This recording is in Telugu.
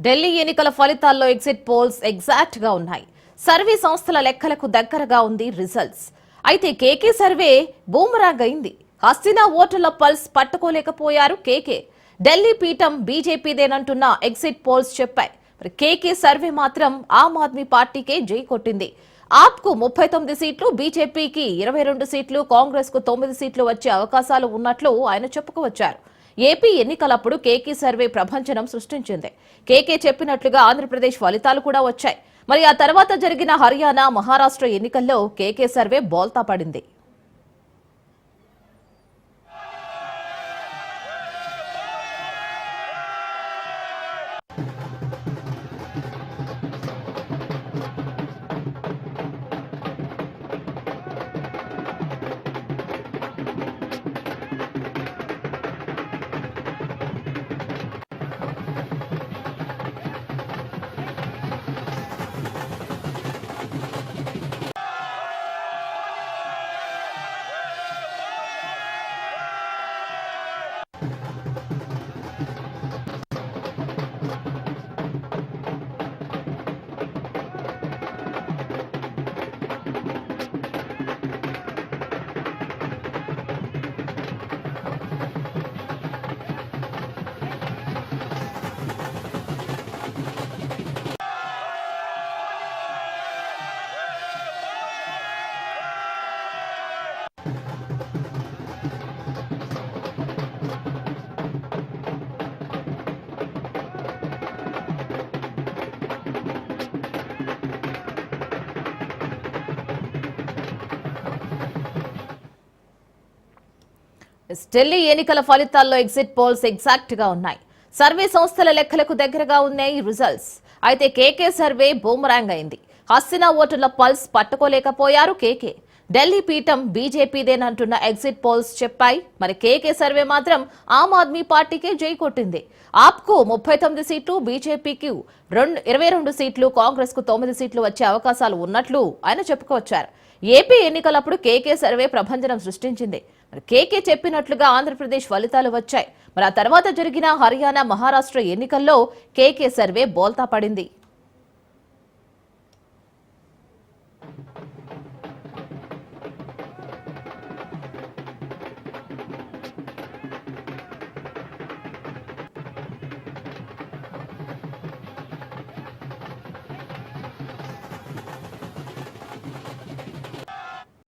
ఢిల్లీ ఎన్నికల ఫలితాల్లో ఎగ్జిట్ పోల్స్ ఎగ్జాక్ట్ గా ఉన్నాయి. సర్వే సంస్థల లెక్కలకు దగ్గరగా ఉంది రిజల్ట్స్. అయితే కేకే సర్వే బూమరాంగ్ అయింది. హస్తినా ఓటర్ల పల్స్ పట్టుకోలేకపోయారు కేకే. ఢిల్లీ పీఠం బీజేపీదేనంటున్న ఎగ్జిట్ పోల్స్ చెప్పాయి. మరి కేకే సర్వే మాత్రం ఆమ్ ఆద్మీ పార్టీకే జై కొట్టింది. ఆప్ కు 39 సీట్లు, బీజేపీకి 22 సీట్లు, కాంగ్రెస్ కు 9 సీట్లు వచ్చే అవకాశాలు ఉన్నట్లు ఆయన చెప్పుకొచ్చారు. ఏపీ ఎన్నికలప్పుడు కేకే సర్వే ప్రభంజనం సృష్టించింది. కేకే చెప్పినట్లుగా ఆంధ్రప్రదేశ్ ఫలితాలు కూడా వచ్చాయి. మరి ఆ తర్వాత జరిగిన హర్యానా, మహారాష్ట్ర ఎన్నికల్లో కేకే సర్వే బోల్తా పడింది. ఢిల్లీ ఎన్నికల ఫలితాల్లో ఎగ్జిట్ పోల్స్ ఎగ్జాక్ట్ గా ఉన్నాయి. సర్వే సంస్థల లెక్కలకు దగ్గరగా ఉన్నాయి రిజల్ట్స్. అయితే కేకే సర్వే బూమరాంగ్ అయింది. హస్తినా ఓటర్ల పల్స్ పట్టుకోలేకపోయారు కేకే. ఢిల్లీ పీఠం బీజేపీదేనంటున్న ఎగ్జిట్ పోల్స్ చెప్పాయి. మరి కేకే సర్వే మాత్రం ఆమ్ ఆద్మీ పార్టీకే జై కొట్టింది. ఆప్ కు 39 సీట్లు, బీజేపీకి 22 సీట్లు, కాంగ్రెస్ కు 9 సీట్లు వచ్చే అవకాశాలు ఉన్నట్లు ఆయన చెప్పుకొచ్చారు. ఏపీ ఎన్నికలప్పుడు కేకే సర్వే ప్రభంజనం సృష్టించింది. మరి కేకే చెప్పినట్లుగా ఆంధ్రప్రదేశ్ ఫలితాలు వచ్చాయి. మరి ఆ తర్వాత జరిగిన హర్యానా, మహారాష్ట్ర ఎన్నికల్లో కేకే సర్వే బోల్తా పడింది.